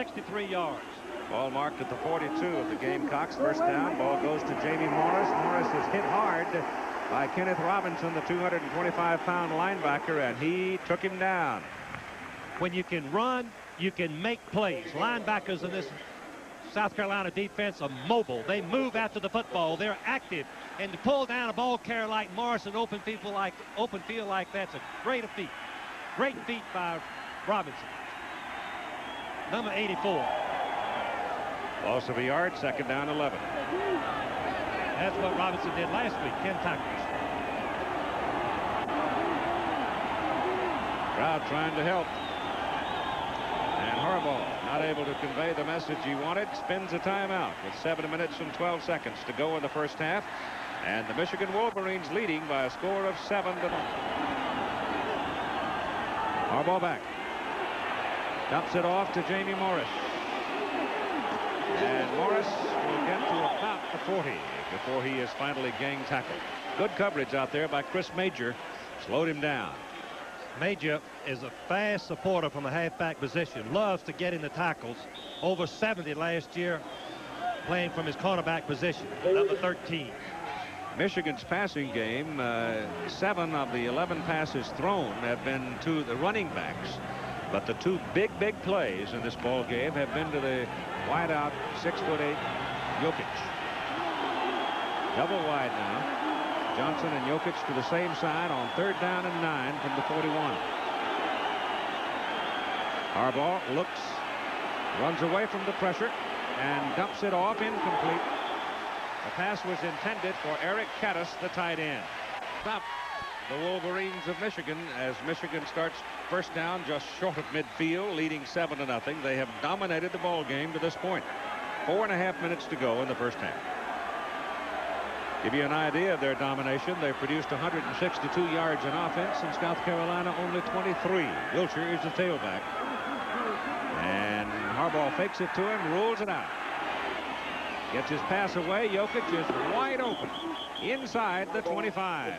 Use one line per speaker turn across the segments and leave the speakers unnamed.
63 yards.
Ball marked at the 42 of the Gamecocks. First down. Ball goes to Jamie Morris. Morris is hit hard by Kenneth Robinson, the 225-pound linebacker, and he took him down.
When you can run, you can make plays. Linebackers in this South Carolina defense are mobile. They move after the football. They're active. And to pull down a ball carrier like Morris in open field like that's a great feat. Great feat by Robinson. Number 84.
Loss of a yard, second down, 11.
That's what Robinson did last week, 10 tackles.
Crowd trying to help. And Harbaugh not able to convey the message he wanted. Spins a timeout with 7 minutes and 12 seconds to go in the first half. And the Michigan Wolverines leading by a score of 7 to 0. Harbaugh back. Dumps it off to Jamie Morris. And Morris will get to about the 40 before he is finally gang tackled. Good coverage out there by Chris Major. Slowed him down.
Major is a fast supporter from the halfback position. Loves to get in the tackles. Over 70 last year playing from his cornerback position. Number 13.
Michigan's passing game, 7 of the 11 passes thrown have been to the running backs. But the two big plays in this ball game have been to the wideout 6'8" Jokic. Double wide now. Johnson and Jokic to the same side on 3rd down and 9 from the 41. Harbaugh looks, runs away from the pressure, and dumps it off, incomplete. The pass was intended for Eric Caddis, the tight end. Stop the Wolverines of Michigan as Michigan starts first down just short of midfield, leading 7 to 0. They have dominated the ball game to this point. 4.5 minutes to go in the first half. Give you an idea of their domination. They've produced 162 yards in offense, and South Carolina only 23. Wilshire is the tailback. And Harbaugh fakes it to him, rules it out. Gets his pass away. Jokic is wide open inside the 25.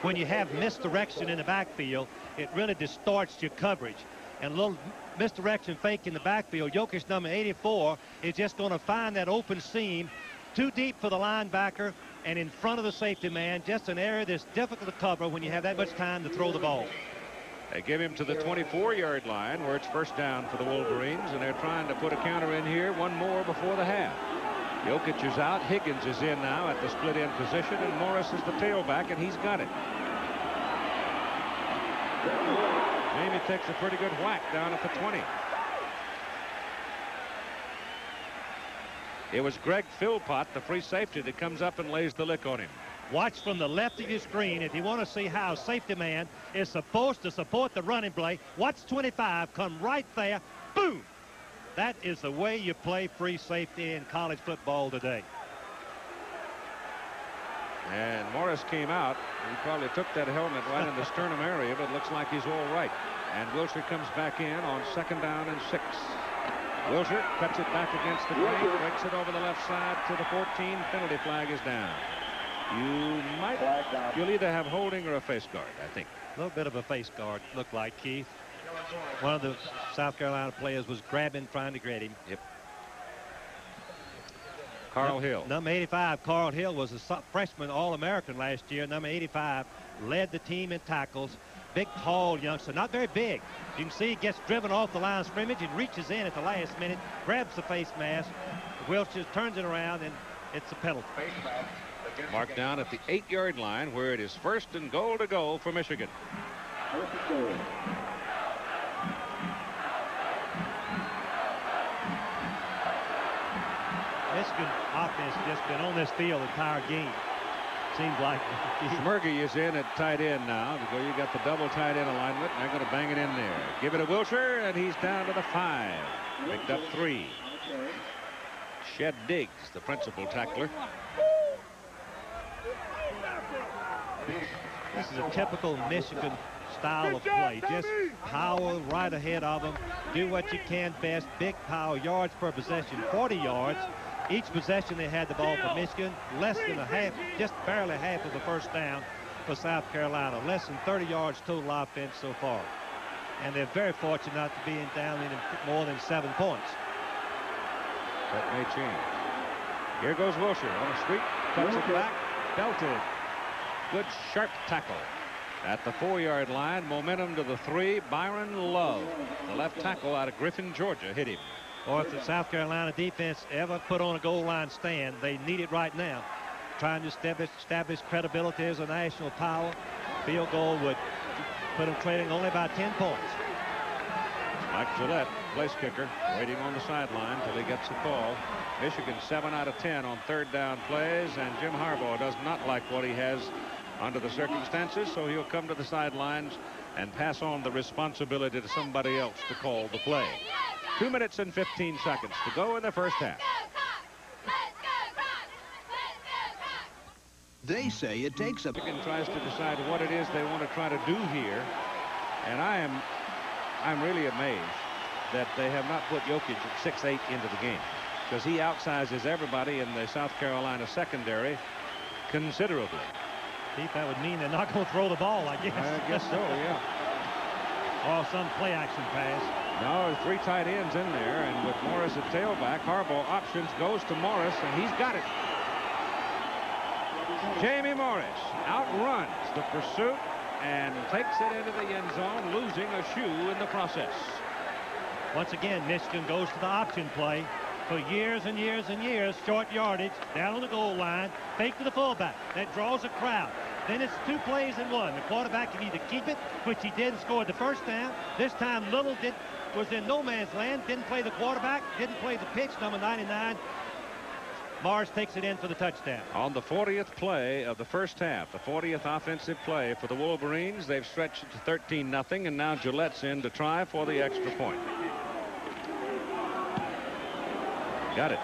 When you have misdirection in the backfield, it really distorts your coverage. And a little misdirection fake in the backfield. Jokic, number 84, is just going to find that open seam too deep for the linebacker and in front of the safety man. Just an area that's difficult to cover when you have that much time to throw the ball.
They give him to the 24-yard line where it's first down for the Wolverines, and they're trying to put a counter in here, one more before the half. Jokic is out. Higgins is in now at the split end position, and Morris is the tailback, and he's got it. Jamie takes a pretty good whack down at the 20. It was Greg Philpott, the free safety, that comes up and lays the lick on him.
Watch from the left of your screen if you want to see how a safety man is supposed to support the running play. Watch 25 come right there. Boom! That is the way you play free safety in college football today.
And Morris came out. He probably took that helmet right in the sternum area, but it looks like he's all right. And Wilshire comes back in on 2nd down and 6. Wilshire cuts it back against the grain, breaks it over the left side to the 14. Penalty flag is down. You'll either have holding or a face guard, I think.
A little bit of a face guard, looked like, Keith. One of the South Carolina players was grabbing, trying to get him.
Yep. Carl Hill.
Number 85, Carl Hill, was a freshman All-American last year. Number 85 led the team in tackles. Big, tall youngster, not very big. You can see he gets driven off the line of scrimmage and reaches in at the last minute, grabs the face mask. Wilshire turns it around, and it's a penalty.
Marked down at the 8-yard line where it is 1st and goal to go for Michigan.
Michigan offense has just been on this field the entire game. Seems like.
Schmerge is in at tight end now. Because you got the double tight end alignment. They're going to bang it in there. Give it to Wilshire, and he's down to the 5. Picked up 3. Shed Diggs, the principal tackler.
This is a typical Michigan style of play. Just power right ahead of them. Do what you can best. Big power, yards per possession, 40 yards. Each possession they had the ball for Michigan. Less than a half, just barely half of the first down for South Carolina. Less than 30 yards total offense so far. and they're very fortunate not to be down in more than 7 points.
That may change. Here goes Wilshire on a sweep, cuts it back, belted. Good sharp tackle. At the 4-yard line, momentum to the 3. Byron Love, the left tackle out of Griffin, Georgia, hit him.
Or if the South Carolina defense ever put on a goal line stand, they need it right now. Trying to establish credibility as a national power. Field goal would put them trailing only by 10 points.
Mike Gillette, place kicker, waiting on the sideline till he gets the call. Michigan 7 out of 10 on 3rd down plays, and Jim Harbaugh does not like what he has under the circumstances, so he'll come to the sidelines and pass on the responsibility to somebody else to call the play. 2 minutes and 15 seconds to go in the first half.
They say it takes a...
Michigan tries to decide what it is they want to try to do here, and I'm really amazed that they have not put Jokic at 6'8" into the game, because he outsizes everybody in the South Carolina secondary considerably.
Keith, that would mean they're not going to throw the ball, I guess.
I guess so, yeah.
Or some play action pass.
No, there's 3 tight ends in there, and with Morris at tailback, Harbaugh options, goes to Morris, and he's got it. Jamie Morris outruns the pursuit and takes it into the end zone, losing a shoe in the process.
Once again, Michigan goes to the option play for years and years and years. Short yardage, down on the goal line, fake to the fullback. That draws a crowd. Then it's 2 plays in 1. The quarterback can either keep it, which he did and scored the first down. This time Little was in no man's land, didn't play the quarterback, didn't play the pitch, number 99. Morris takes it in for the touchdown.
On the 40th play of the first half, the 40th offensive play for the Wolverines, they've stretched it to 13-0, and now Gillette's in to try for the extra point. Got it.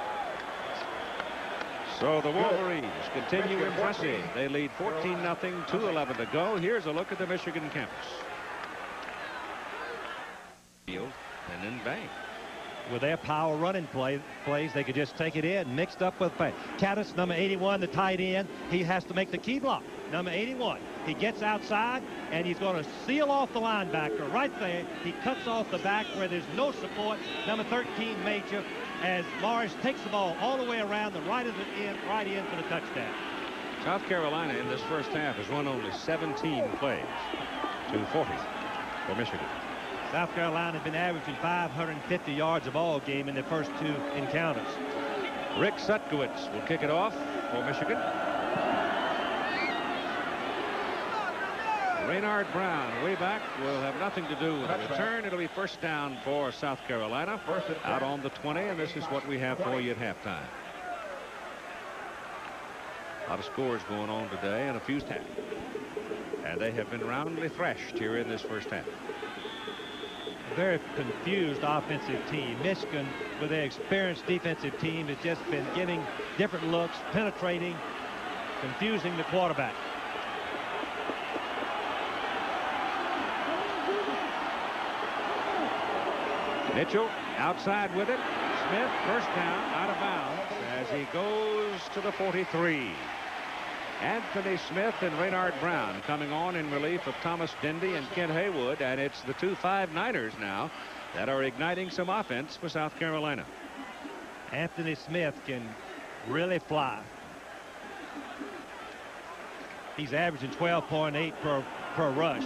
So the Wolverines continue impressive. They lead 14-0, 2:11 to go. Here's a look at the Michigan campus. Field and then bang.
With their power running plays, they could just take it in, mixed up with play. Caddis, number 81, the tight end, he has to make the key block. Number 81, he gets outside, and he's going to seal off the linebacker right there. He cuts off the back where there's no support. Number 13, Major, as Morris takes the ball all the way around the right end for the touchdown.
South Carolina in this first half has run only 17 plays to 40 for Michigan.
South Carolina has been averaging 550 yards a ball game in the first 2 encounters.
Rick Sutkowitz will kick it off for Michigan. Raynard Brown way back will have nothing to do with the return. It'll be first down for South Carolina out on the 20, and this is what we have for you at halftime. A lot of scores going on today and a few tackles, and they have been roundly thrashed here in this first half.
Very confused offensive team. Michigan, with their experienced defensive team, has just been giving different looks, penetrating, confusing the quarterback.
Mitchell outside with it. Smith first down, out of bounds as he goes to the 43. Anthony Smith and Raynard Brown coming on in relief of Thomas Dendy and Kent Haywood, and it's the 2 5-9ers now that are igniting some offense for South Carolina.
Anthony Smith can really fly. He's averaging 12.8 per rush.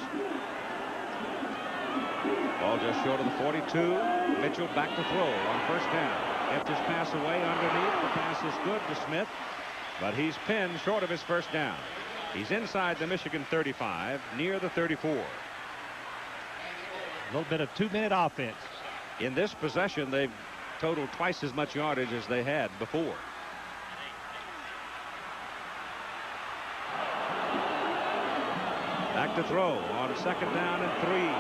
Ball just short of the 42. Mitchell back to throw on first down. Gets his pass away underneath. The pass is good to Smith, but he's pinned short of his first down. He's inside the Michigan 35, near the 34.
A little bit of 2-minute offense.
In this possession, they've totaled twice as much yardage as they had before. Back to throw on second down and 3.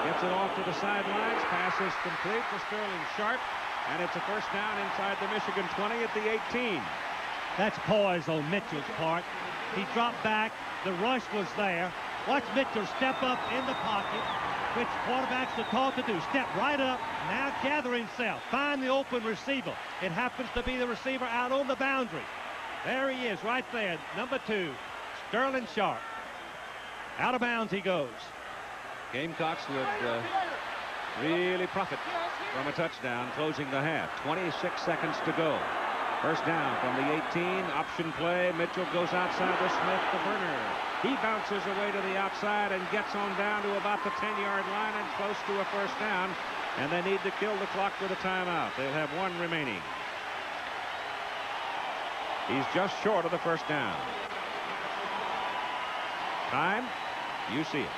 Gets it off to the sidelines. Pass is complete to Sterling Sharp, and it's a first down inside the Michigan 20 at the 18.
That's poise on Mitchell's part. He dropped back. The rush was there. Watch Mitchell step up in the pocket, which quarterbacks are taught to do. Step right up, now gather himself, find the open receiver. It happens to be the receiver out on the boundary. There he is right there, number 2, Sterling Sharp. Out of bounds he goes.
Gamecocks would really profit from a touchdown closing the half. 26 seconds to go. First down from the 18. Option play. Mitchell goes outside to Smith, the burner. He bounces away to the outside and gets on down to about the 10-yard line and close to a first down. And they need to kill the clock with a timeout. They'll have one remaining. He's just short of the first down. Time, you see it,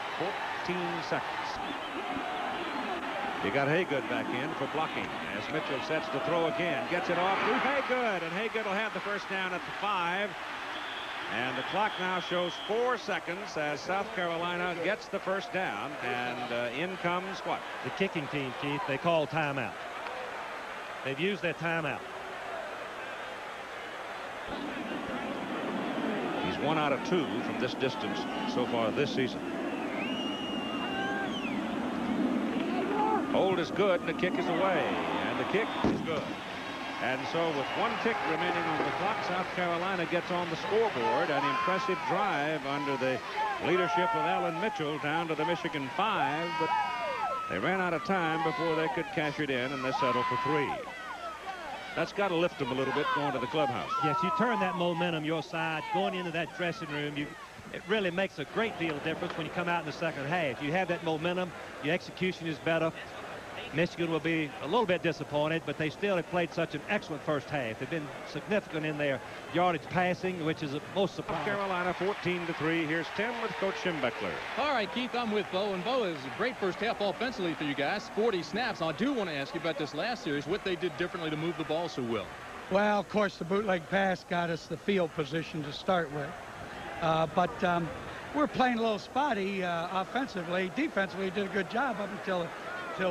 14 seconds. You got Haygood back in for blocking as Mitchell sets to throw again. Gets it off to Haygood, and Haygood will have the first down at the 5. And the clock now shows 4 seconds as South Carolina gets the first down, and in comes what?
The kicking team, Keith. They call timeout. They've used their timeout.
He's 1 out of 2 from this distance so far this season. Hold is good, and the kick is away, and the kick is good. And so with 1 tick remaining on the clock, South Carolina gets on the scoreboard. An impressive drive under the leadership of Alan Mitchell down to the Michigan 5, but they ran out of time before they could cash it in, and they settle for 3. That's got to lift them a little bit going to the clubhouse.
Yes, you turn that momentum your side going into that dressing room. It really makes a great deal of difference when you come out in the second half. You have that momentum, your execution is better. Michigan will be a little bit disappointed, but they still have played such an excellent first half. They've been significant in their yardage passing, which is the most surprising.
Carolina 14-3. Here's Tim with Coach Schembechler.
All right, Keith, I'm with Bo, and Bo is a great first half offensively for you guys. 40 snaps. I do want to ask you about this last series, what they did differently to move the ball so well.
Well, of course, the bootleg pass got us the field position to start with. But we're playing a little spotty offensively. Defensively, did a good job up until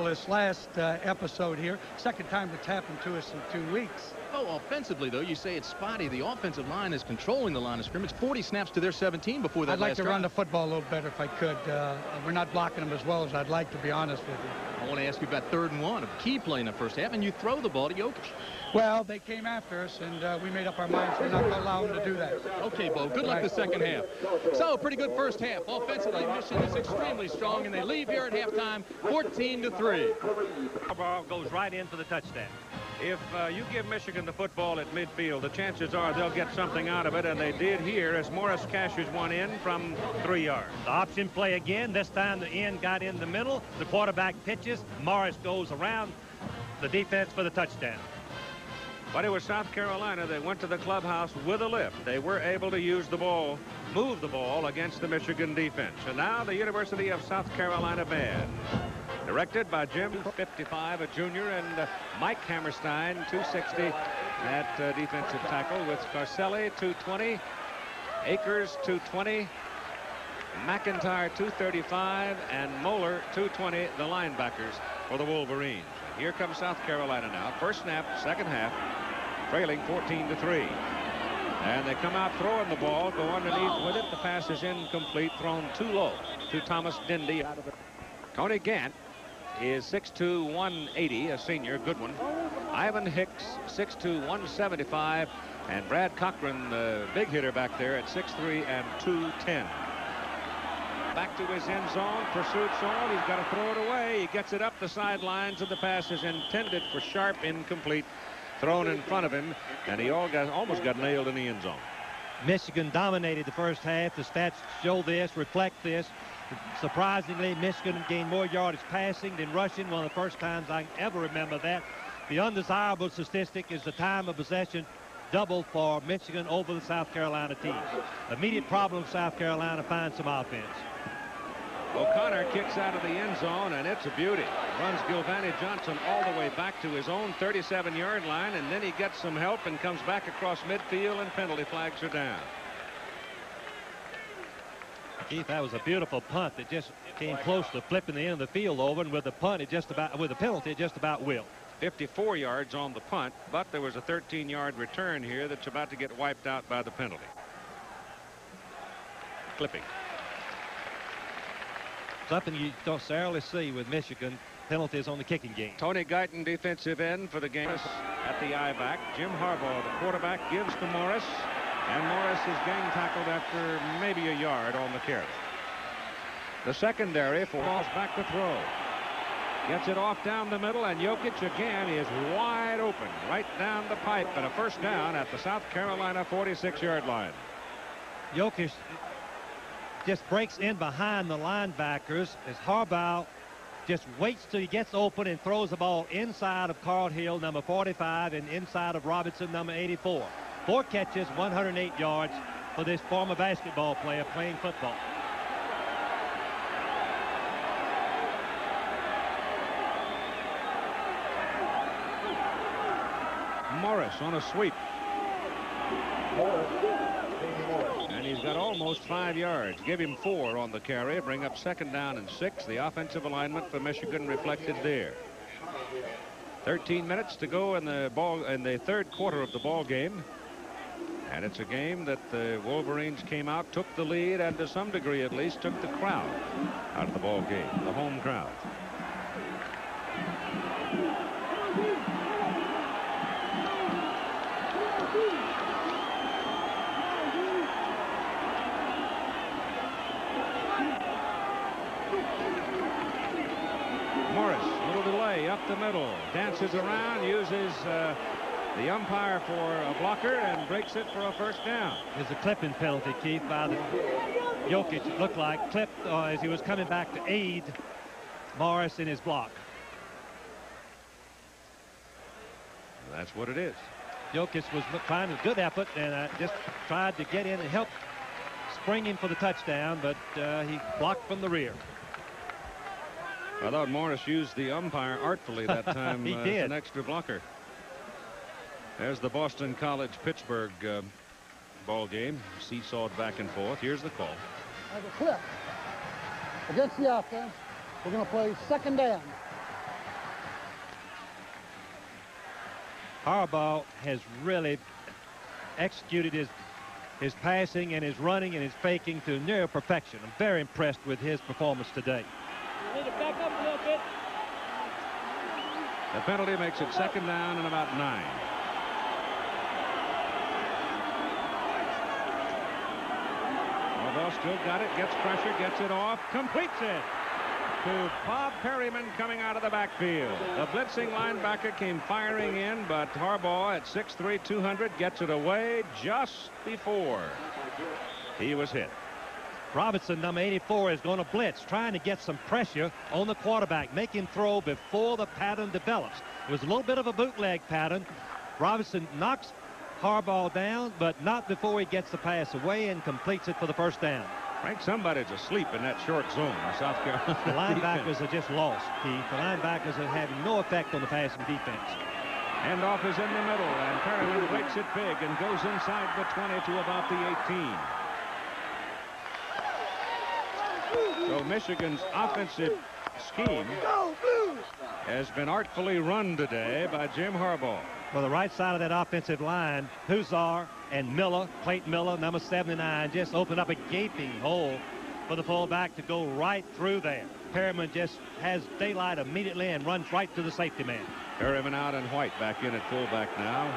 this last episode here. Second time that's happened to us in 2 weeks.
Oh, offensively, though, you say it's spotty. The offensive line is controlling the line of scrimmage. 40 snaps to their 17 before that.
I'd like to run the football a little better if I could. We're not blocking them as well as I'd like, to be honest with you.
I want to ask you about 3rd and 1, a key play in the first half, and you throw the ball to Jokic.
Well, they came after us, and we made up our minds we're not going to allow them to do that.
Okay, Bo, good luck the second half. So, pretty good first half. Offensively, Michigan is extremely strong, and they leave here at halftime 14-3.
The ball goes right in for the touchdown.
If you give Michigan the football at midfield, the chances are they'll get something out of it, and they did here as Morris cashes one in from 3 yards.
The option play again. This time the end got in the middle. The quarterback pitches. Morris goes around the defense for the touchdown.
But it was South Carolina that went to the clubhouse with a lift. They were able to use the ball, move the ball against the Michigan defense. And now the University of South Carolina band. Directed by Jim 55, a junior, and Mike Hammerstein, 260 at defensive tackle, with Scarcelli, 220, Akers, 220, McIntyre, 235, and Moeller, 220, the linebackers for the Wolverines. Here comes South Carolina now. First snap, second half, trailing 14-3. And they come out throwing the ball, go underneath with it. The pass is incomplete, thrown too low to Thomas Dindy. Tony Gant is 6'2", 180, a senior, good one. Ivan Hicks, 6'2", 175, and Brad Cochran, the big hitter back there, at 6'3" and 210. Back to his end zone, pursuit's on. He's got to throw it away. He gets it up the sidelines, and the pass is intended for Sharp, incomplete, thrown in front of him, and he almost got nailed in the end zone.
Michigan dominated the first half. The stats show this, reflect this. Surprisingly, Michigan gained more yardage passing than rushing, one of the first times I ever remember that. The undesirable statistic is the time of possession doubled for Michigan over the South Carolina team. Immediate problem, South Carolina finds some offense.
O'Connor kicks out of the end zone, and it's a beauty. Runs Gilvani Johnson all the way back to his own 37-yard line, and then he gets some help and comes back across midfield, and penalty flags are down.
Keith, that was a beautiful punt that just came close to flipping the end of the field over, and with the punt, with the penalty, it just about will.
54 yards on the punt, but there was a 13-yard return here that's about to get wiped out by the penalty. Clipping.
Something you don't necessarily see with Michigan, penalties on the kicking game.
Tony Guyton, defensive end for the game at the I-back. Jim Harbaugh, the quarterback, gives to Morris, and Morris is gang tackled after maybe a yard on the carry. The secondary falls back to throw. Gets it off down the middle, and Jokic again is wide open right down the pipe, and a first down at the South Carolina 46-yard line.
Jokic just breaks in behind the linebackers as Harbaugh just waits till he gets open and throws the ball inside of Carl Hill, number 45, and inside of Robinson, number 84. 4 catches, 108 yards for this former basketball player playing football.
Morris on a sweep. And he's got almost 5 yards. Give him 4 on the carry. Bring up second down and 6. The offensive alignment for Michigan reflected there. 13 minutes to go in the third quarter of the ball game. And it's a game that the Wolverines came out, took the lead, and to some degree at least took the crowd out of the ball game, the home crowd. Morris, a little delay up the middle, dances around, uses the umpire for a blocker, and breaks it for a first down.
There's a clipping penalty, Keith, by the Jokic. It looked like clipped as he was coming back to aid Morris in his block.
That's what it is.
Jokic was trying a good effort and just tried to get in and help spring him for the touchdown, but he blocked from the rear.
I thought Morris used the umpire artfully that time.
He did.
As an extra blocker. There's the Boston College-Pittsburgh ball game. Seesawed back and forth. Here's the call.
As a clip against the offense, we're going to play second down.
Harbaugh has really executed his passing and his running and his faking to near perfection. I'm very impressed with his performance today.
You need to back up a little bit.
The penalty makes it second down and about 9. Harbaugh still got it, gets pressure, gets it off, completes it to Bob Perryman coming out of the backfield. The blitzing linebacker came firing in, but Harbaugh at 6'3", 200 gets it away just before he was hit.
Robinson, number 84, is going to blitz, trying to get some pressure on the quarterback, make him throw before the pattern develops. It was a little bit of a bootleg pattern. Robinson knocks Harbaugh down, but not before he gets the pass away and completes it for the first down.
Frank, somebody's asleep in that short zone in South Carolina.
The linebackers are just lost, Keith. The linebackers are having no effect on the passing defense.
Handoff is in the middle, and Perryman breaks it big and goes inside the 20 to about the 18. So Michigan's offensive scheme has been artfully run today by Jim Harbaugh.
Well, the right side of that offensive line, Huzar and Miller, Clayton Miller, number 79, just opened up a gaping hole for the fullback to go right through there. Perryman just has daylight immediately and runs right to the safety man.
Perryman out and White back in at fullback now.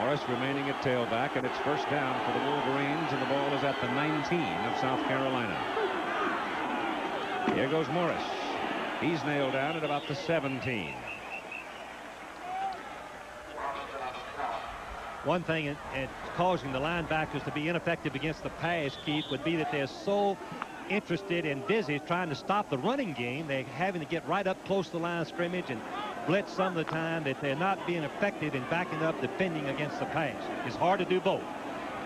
Morris remaining at tailback, and it's first down for the Wolverines, and the ball is at the 19 of South Carolina. Here goes Morris. He's nailed down at about the 17.
One thing and causing the linebackers to be ineffective against the pass, Keith, would be that they're so interested and busy trying to stop the running game. They're having to get right up close to the line of scrimmage and blitz some of the time, that they're not being effective in backing up defending against the pass. It's hard to do both.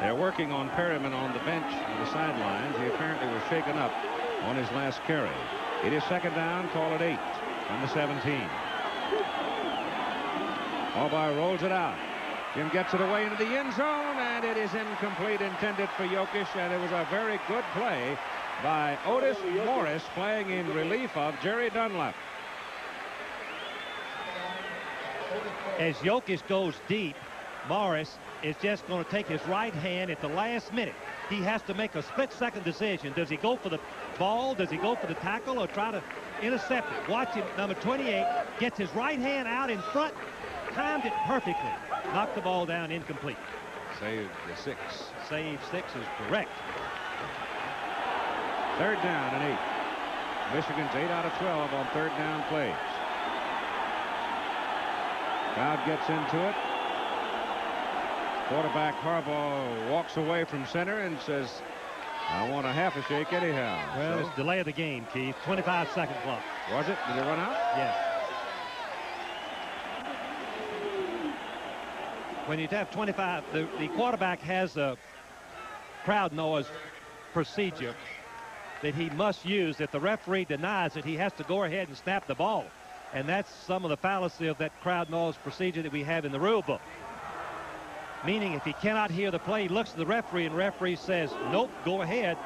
They're working on Perryman on the bench on the sidelines. He apparently was shaken up on his last carry. It is second down, call it 8 from the 17. Harbaugh rolls it out. Jim gets it away into the end zone, and it is incomplete, intended for Jokic, and it was a very good play by Otis Morris, playing in relief of Jerry Dunlap.
As Jokic goes deep, Morris is just going to take his right hand at the last minute. He has to make a split-second decision. Does he go for the ball? Does he go for the tackle, or try to intercept it? Watch him. Number 28 gets his right hand out in front, timed it perfectly. Knocked the ball down, incomplete.
Save the 6.
Save 6 is correct.
Third down and 8. Michigan's 8 out of 12 on third down plays. Crowd gets into it. Quarterback Harbaugh walks away from center and says, I want a half a shake anyhow.
Well, it's delay of the game, Keith. 25-second clock.
Was it? Did it run out?
Yes. When you have 25, the quarterback has a crowd noise procedure that he must use. If the referee denies it, he has to go ahead and snap the ball. And that's some of the fallacy of that crowd noise procedure that we have in the rule book. Meaning if he cannot hear the play, he looks at the referee and the referee says, nope, go ahead.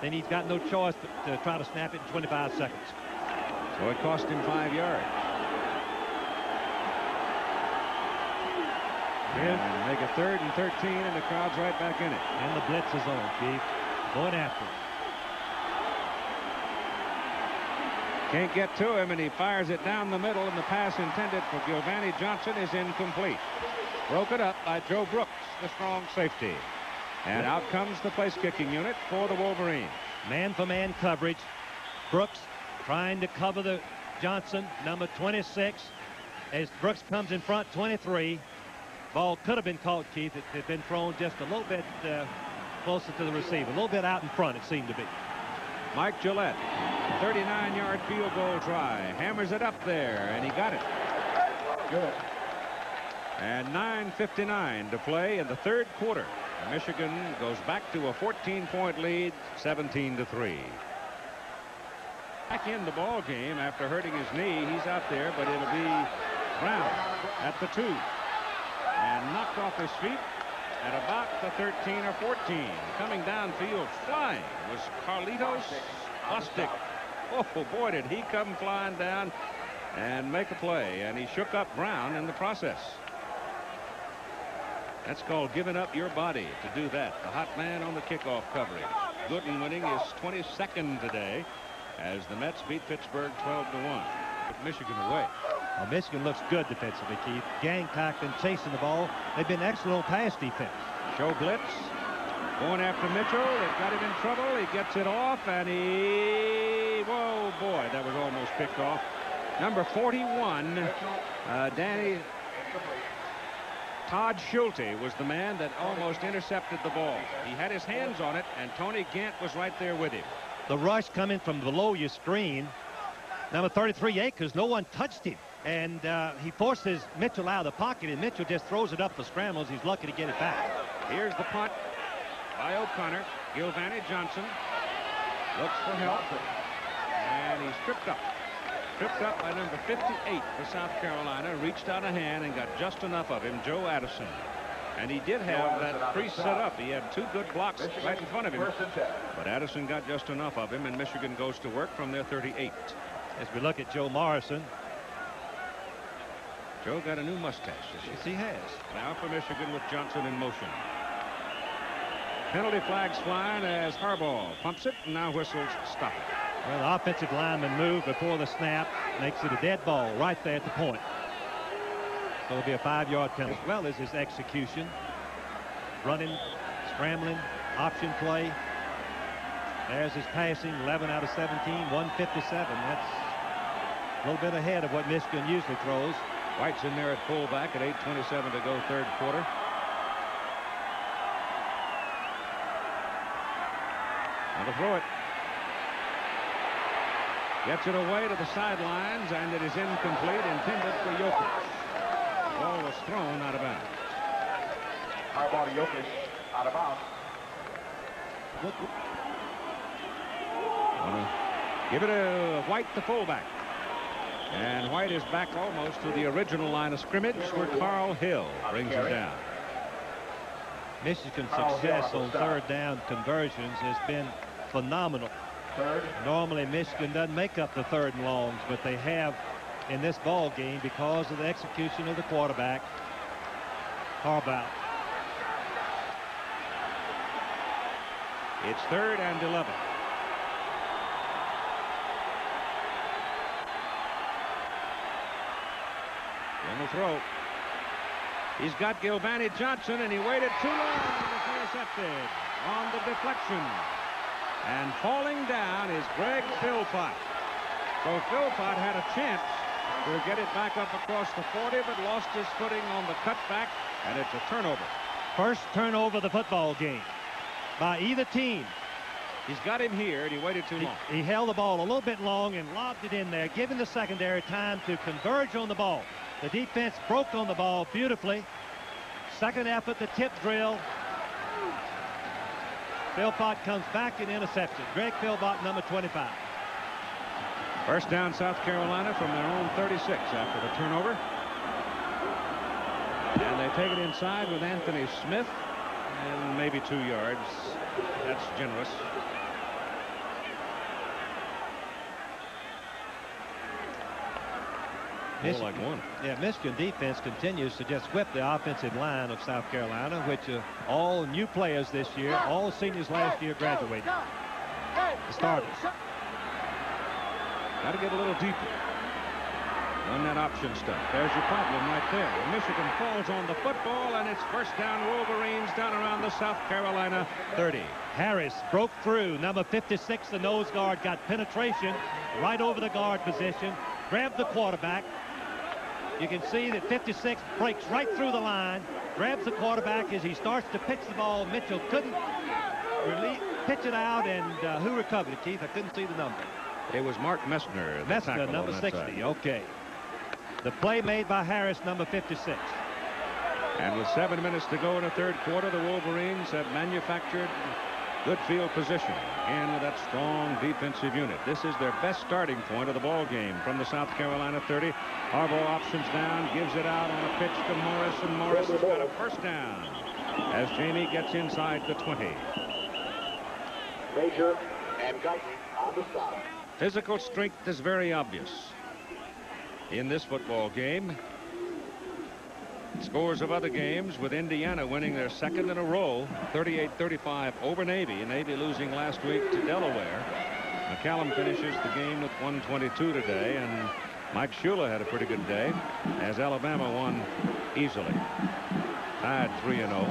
Then he's got no choice to try to snap it in 25 seconds.
So it cost him 5 yards. And make it 3rd and 13, and the crowd's right back in it.
And the blitz is on, Keith. Going after him.
Can't get to him, and he fires it down the middle, and the pass intended for Gilvanny Johnson is incomplete. Broken up by Joe Brooks, the strong safety. And out comes the place-kicking unit for the Wolverines.
Man-for-man coverage. Brooks trying to cover the Johnson, number 26. As Brooks comes in front, 23. Ball could have been caught, Keith. It had been thrown just a little bit closer to the receiver. A little bit out in front, it seemed to be.
Mike Gillette, 39-yard field goal try. Hammers it up there, and he got it.
Good.
And 9:59 to play in the third quarter. Michigan goes back to a 14-point lead, 17-3. Back in the ball game after hurting his knee. He's out there, but it'll be Brown at the 2. And knocked off his feet at about the 13 or 14. Coming downfield flying was Carlitos Lustig. Oh boy, did he come flying down and make a play, and he shook up Brown in the process. That's called giving up your body to do that. The hot man on the kickoff coverage. Gooden winning his 22nd today as the Mets beat Pittsburgh 12-1. Put Michigan away.
Well, Michigan looks good defensively, Keith. Gang tackling, chasing the ball. They've been excellent on pass defense.
Show blitz. Going after Mitchell. They've got him in trouble. He gets it off, and whoa, boy, that was almost picked off. Number 41, Todd Schulte was the man that almost intercepted the ball. He had his hands on it, and Tony Gant was right there with him.
The rush coming from below your screen. Number 33, Akers, no one touched him. And he forces Mitchell out of the pocket, and Mitchell just throws it up for scrambles. He's lucky to get it back.
Here's the punt by O'Connor. Gilvanny Johnson looks for help, and he's tripped up. Tripped up by number 58 for South Carolina. Reached out a hand and got just enough of him, Joe Addison. And he did have that crease set up. He had 2 good blocks right in front of him. But Addison got just enough of him, and Michigan goes to work from their 38.
As we look at Joe Morrison.
Joe got a new mustache.
Yes, he has.
Now for Michigan with Johnson in motion. Penalty flags flying as Harbaugh pumps it and now whistles stop it.
Well, the offensive lineman moved before the snap, makes it a dead ball right there at the point. So it'll be a 5-yard penalty. As well as his execution. Running, scrambling, option play. There's his passing, 11 out of 17, 157. That's a little bit ahead of what Michigan usually throws.
White's in there at fullback at 8:27 to go third quarter. Now to throw it. Gets it away to the sidelines, and it is incomplete, intended for Jokic. The ball was thrown out of bounds.
Harbaugh to Jokic, out of bounds.
Give it to White, the fullback. And White is back almost to the original line of scrimmage where Carl Hill brings him down.
Michigan's success on third down conversions has been phenomenal. Normally Michigan doesn't make up the third and longs, but they have in this ball game because of the execution of the quarterback, Harbaugh.
It's 3rd and 11. On the throw. He's got Gilvanny Johnson, and he waited too long and was intercepted on the deflection. And falling down is Greg Philpott. So Philpott had a chance to get it back up across the 40, but lost his footing on the cutback, and it's a turnover.
First turnover of the football game by either team.
He's got him here, and he waited too long.
He held the ball a little bit long and lobbed it in there, giving the secondary time to converge on the ball. The defense broke on the ball beautifully. Second effort, the tip drill. Philpott comes back and interception. Greg Philpott, number 25.
First down, South Carolina from their own 36 after the turnover. And they take it inside with Anthony Smith, and maybe 2 yards. That's generous. More like one.
Yeah, Michigan defense continues to just whip the offensive line of South Carolina, which all new players this year, all seniors last year graduated. The starters.
Got to get a little deeper. Run that option stuff. There's your problem right there. Michigan falls on the football, and it's first down Wolverines down around the South Carolina 30.
Harris broke through. Number 56, the nose guard, got penetration right over the guard position, grabbed the quarterback. You can see that 56 breaks right through the line, grabs the quarterback as he starts to pitch the ball. Mitchell couldn't really pitch it out, and who recovered it, Keith? I couldn't see the number.
It was Mark Messner.
Messner, number 60. Okay. The play made by Harris, number 56.
And with 7 minutes to go in the third quarter, the Wolverines have manufactured good field position. And with that strong defensive unit, this is their best starting point of the ball game from the South Carolina 30. Harbaugh options down, gives it out on a pitch to Morris, and Morris has got a first down as Jamie gets inside the 20.
Major and Guyton on the stop.
Physical strength is very obvious in this football game. Scores of other games with Indiana winning their second in a row, 38-35 over Navy. Navy losing last week to Delaware. McCallum finishes the game with 122 today, and Mike Shula had a pretty good day as Alabama won easily. Tied 3-0.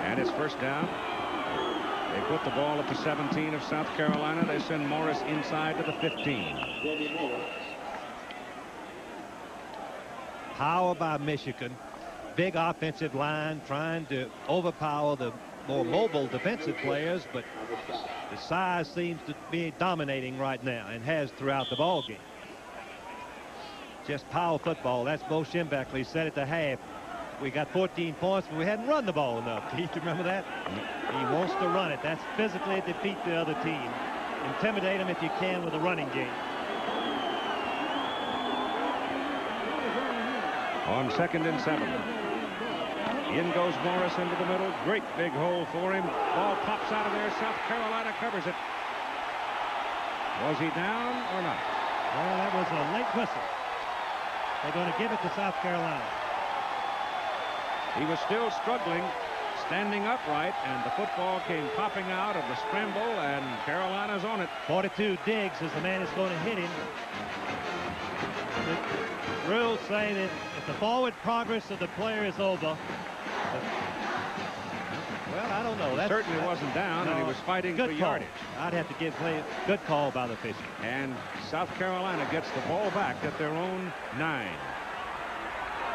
And it's first down. They put the ball at the 17 of South Carolina. They send Morris inside to the 15.
Power by Michigan. Big offensive line trying to overpower the more mobile defensive players, but the size seems to be dominating right now and has throughout the ball game. Just power football. That's Bo Schembechler said at the half. We got 14 points, but we hadn't run the ball enough. Keith, you remember that? He wants to run it. That's physically defeat the other team. Intimidate them if you can with a running game.
On 2nd and 7. In goes Morris into the middle. Great big hole for him. Ball pops out of there. South Carolina covers it. Was he down or not?
Well, that was a late whistle. They're going to give it to South Carolina.
He was still struggling, standing upright, and the football came popping out of the scramble, and Carolina's on it.
42 Diggs is the man that's going to hit him. The rules say that if the forward progress of the player is over, well, I don't know.
That certainly wasn't down, and he was fighting for yardage.
I'd have to give play. Good call by the official.
And South Carolina gets the ball back at their own 9.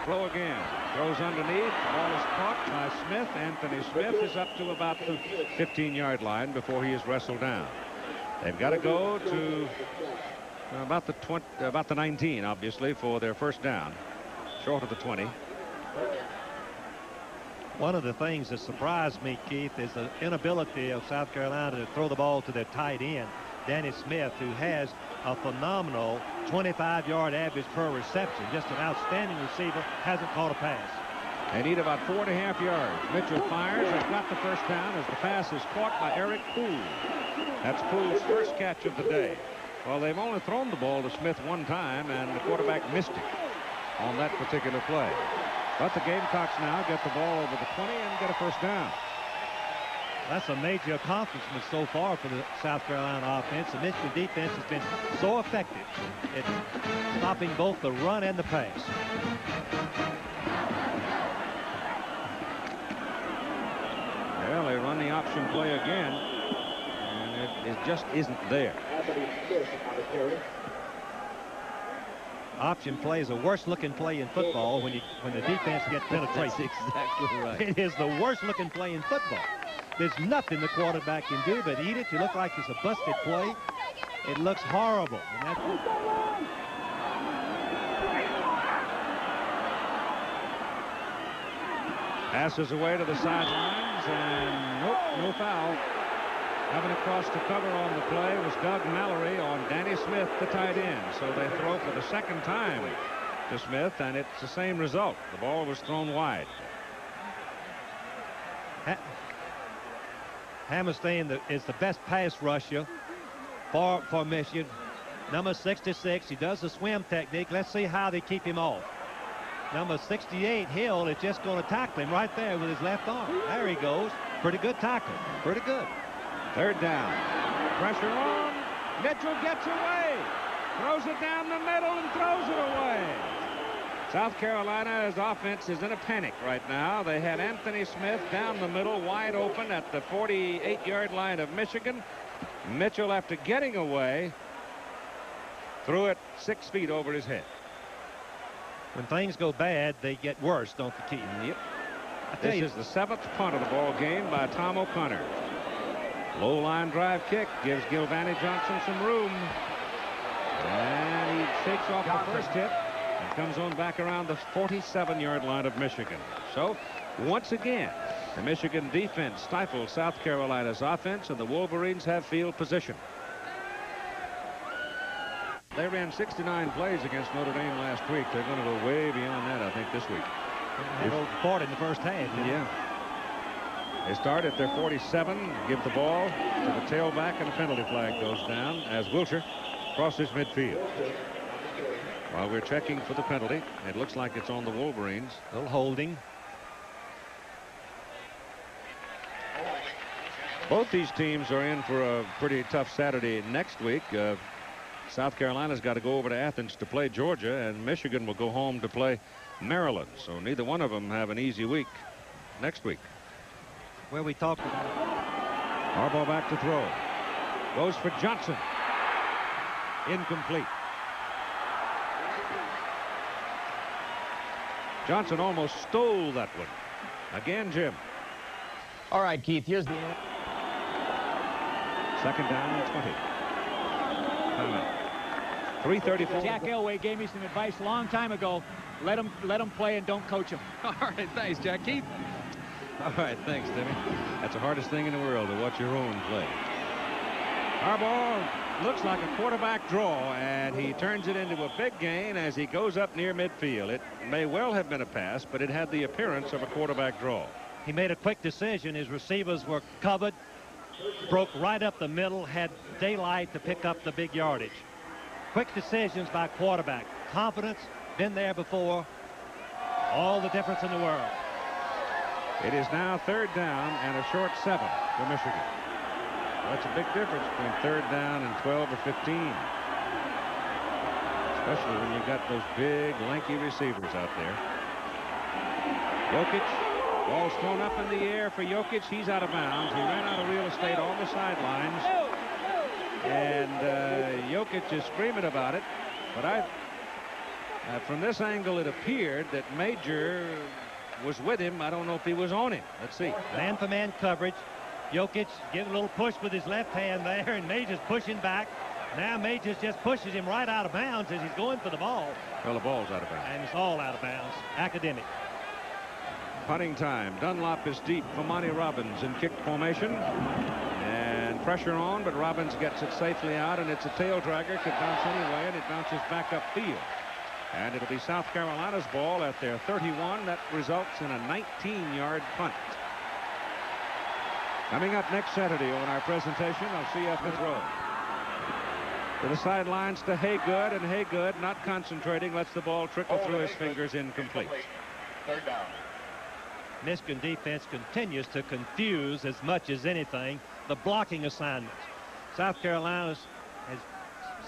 Throw again. Throws underneath. Ball is caught by Smith. Anthony Smith is up to about the 15-yard line before he is wrestled down. They've got to go to about the 19, obviously, for their first down. Short of the 20.
One of the things that surprised me, Keith, is the inability of South Carolina to throw the ball to their tight end, Danny Smith, who has a phenomenal 25-yard average per reception. Just an outstanding receiver. Hasn't caught a pass.
They need about 4.5 yards. Mitchell fires and got the first down as the pass is caught by Eric Poole. That's Poole's first catch of the day. Well, they've only thrown the ball to Smith one time, and the quarterback missed it on that particular play. But the Gamecocks now get the ball over the 20 and get a first down.
That's a major accomplishment so far for the South Carolina offense. The Michigan defense has been so effective at stopping both the run and the pass. Well,
they run the option play again, and it just isn't there.
Option play is the worst looking play in football when the defense gets penetration.
That's exactly right.
It is the worst looking play in football. There's nothing the quarterback can do but eat it. You look like it's a busted play. It looks horrible. And that's
passes away to the sidelines, and nope, no foul. Coming across to cover on the play was Doug Mallory on Danny Smith, the tight end. So they throw for the second time to Smith, and it's the same result. The ball was thrown wide.
Hammerstein is the best pass rusher for Michigan. Number 66, he does the swim technique. Let's see how they keep him off. Number 68, Hill, is just going to tackle him right there with his left arm. There he goes. Pretty good tackle. Pretty good.
Third down. Pressure on. Mitchell gets away. Throws it down the middle and throws it away. South Carolina's offense is in a panic right now. They had Anthony Smith down the middle, wide open at the 48-yard line of Michigan. Mitchell, after getting away, threw it 6 feet over his head.
When things go bad, they get worse, don't they, Keaton?
Yep. This is the 7th punt of the ball game by Tom O'Connor. Low line drive kick gives Gilvanny Johnson some room. And he shakes off the first hit and comes on back around the 47-yard line of Michigan. So once again, the Michigan defense stifles South Carolina's offense, and the Wolverines have field position. They ran 69 plays against Notre Dame last week. They're going to go way beyond that, I think, this week.
They go 40 in the first half.
Yeah. They start at their 47, give the ball to the tailback, and a penalty flag goes down as Wilshire crosses midfield. While we're checking for the penalty, it looks like it's on the Wolverines.
A little holding.
Both these teams are in for a pretty tough Saturday next week. South Carolina's got to go over to Athens to play Georgia, and Michigan will go home to play Maryland. So neither one of them have an easy week next week.
Well, we talked about
Harbaugh back to throw. Goes for Johnson. Incomplete. Johnson almost stole that one. Again, Jim.
All right, Keith, here's the...
Second down and 20. 3:34.
Jack Elway gave me some advice a long time ago. Let him play and don't coach him.
All right, thanks, Jack. Keith?
All right, thanks, Timmy. That's the hardest thing in the world, to watch your own play. Harbaugh looks like a quarterback draw, and he turns it into a big gain as he goes up near midfield. It may well have been a pass, but it had the appearance of a quarterback draw.
he made a quick decision. His receivers were covered, broke right up the middle, had daylight to pick up the big yardage. Quick decisions by quarterback. Confidence, been there before. All the difference in the world.
It is now third down and a short 7 for Michigan. Well, that's a big difference between third down and 12 or 15. Especially when you got those big, lanky receivers out there. Jokic, ball's thrown up in the air for Jokic. He's out of bounds. He ran out of real estate on the sidelines. And Jokic is screaming about it. But from this angle, it appeared that Major was with him. I don't know if he was on him. Let's see.
Man-for-man coverage. Jokic giving a little push with his left hand there, and Major's pushing back. Now Majors just pushes him right out of bounds as he's going for the ball.
Well, the ball's out of bounds.
And it's all out of bounds. Academic.
Punting time. Dunlop is deep for Monty Robbins in kick formation. And pressure on, but Robbins gets it safely out, and it's a tail dragger. Could bounce anyway, and it bounces back upfield. And it'll be South Carolina's ball at their 31. That results in a 19-yard punt. Coming up next Saturday on our presentation, I'll see you up Fifth Row. To the sidelines to Haygood, and Haygood, not concentrating, lets the ball trickle through his fingers, incomplete.
Third down.
Michigan defense continues to confuse as much as anything the blocking assignments. South Carolina has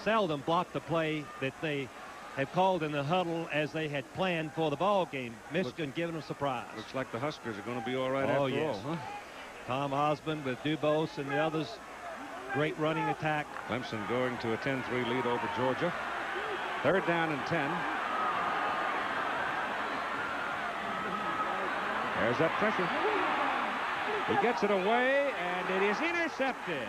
seldom blocked the play that they have called in the huddle as they had planned for the ball game. Michigan giving them a surprise.
Looks like the Huskers are going to be all right after all, huh?
Tom Osmond with Dubose and the others Great running attack.
Clemson going to a 10-3 lead over Georgia. 3rd down and 10. There's that pressure. He gets it away, and it is intercepted.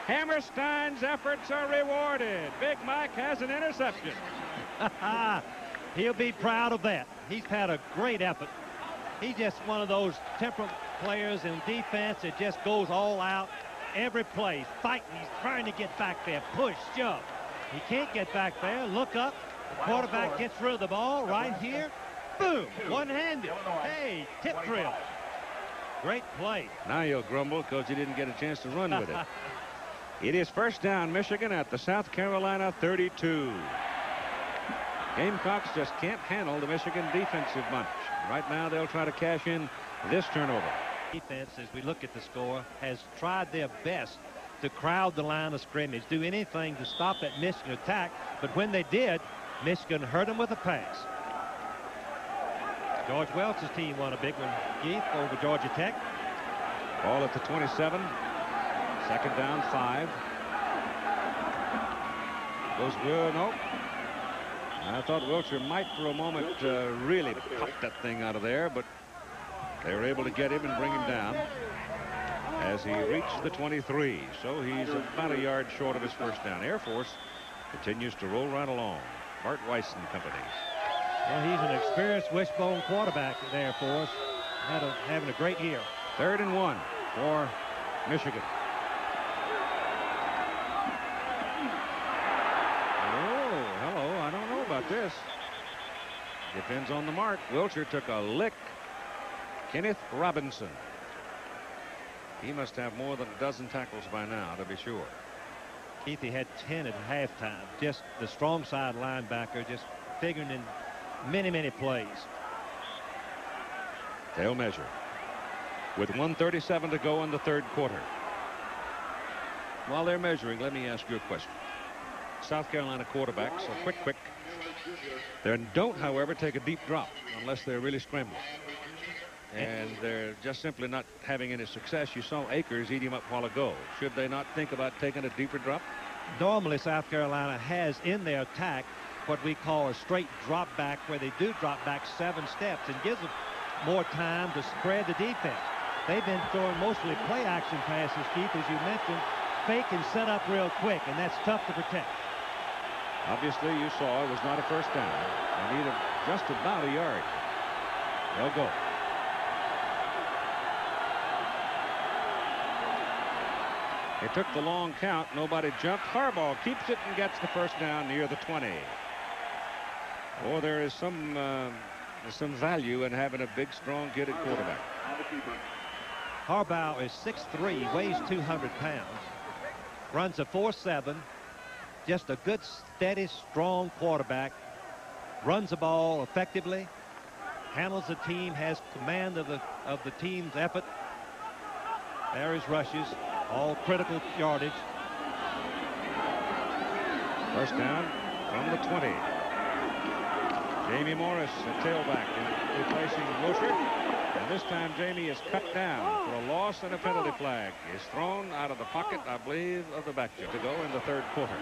Hammerstein's efforts are rewarded. Big Mike has an interception.
He'll be proud of that. He's had a great effort. He's just one of those temperate players in defense that just goes all out every play. Fighting. He's trying to get back there. Push, shove. He can't get back there. Look up. The quarterback gets rid of the ball right here. Boom. One-handed. Hey, tip drill. Great play.
Now you'll grumble because you didn't get a chance to run with it. It is 1st down, Michigan at the South Carolina 32. Gamecocks just can't handle the Michigan defensive bunch. Right now they'll try to cash in this turnover.
Defense, as we look at the score, has tried their best to crowd the line of scrimmage, do anything to stop that Michigan attack, but when they did, Michigan hurt them with a pass. George Welch's team won a big one, Keith, over Georgia Tech.
Ball at the 27. 2nd down, 5. Goes good. Nope. I thought Wilcher might for a moment really pop that thing out of there, but they were able to get him and bring him down as he reached the 23. So he's about a yard short of his 1st down. Air Force continues to roll right along. Bart Weiss and company.
Well, he's an experienced wishbone quarterback at Air Force. Having a great year.
3rd and 1 for Michigan. Oh, hello. I don't know about this. Depends on the mark. Wilcher took a lick. Kenneth Robinson. He must have more than a dozen tackles by now, to be sure.
Keith, he had 10 at halftime. Just the strong side linebacker, just figuring in many plays.
They'll measure with 1:37 to go in the 3rd quarter. While they're measuring, let me ask you a question. South Carolina quarterbacks are quick. They don't, however, take a deep drop unless they're really scrambling. And they're just simply not having any success. You saw Akers eat him up a while ago. Should they not think about taking a deeper drop?
Normally, South Carolina has in their attack what we call a straight drop back, where they do drop back 7 steps and gives them more time to spread the defense. They've been throwing mostly play action passes, Keith, as you mentioned, fake and set up real quick, and that's tough to protect.
Obviously, you saw it was not a 1st down. They needed just about a yard. They'll go. It took the long count. Nobody jumped. Harbaugh keeps it and gets the 1st down near the 20. Oh, there is some value in having a big, strong kid at quarterback.
Harbaugh is 6'3", weighs 200 pounds, runs a 4.7, just a good, steady, strong quarterback, runs the ball effectively, handles the team, has command of the team's effort. There is rushes, all critical yardage.
1st down from the 20. Jamie Morris, a tailback, replacing Wilcher. And this time Jamie is cut down for a loss and a penalty flag. Is thrown out of the pocket, I believe, of the back to go in the 3rd quarter.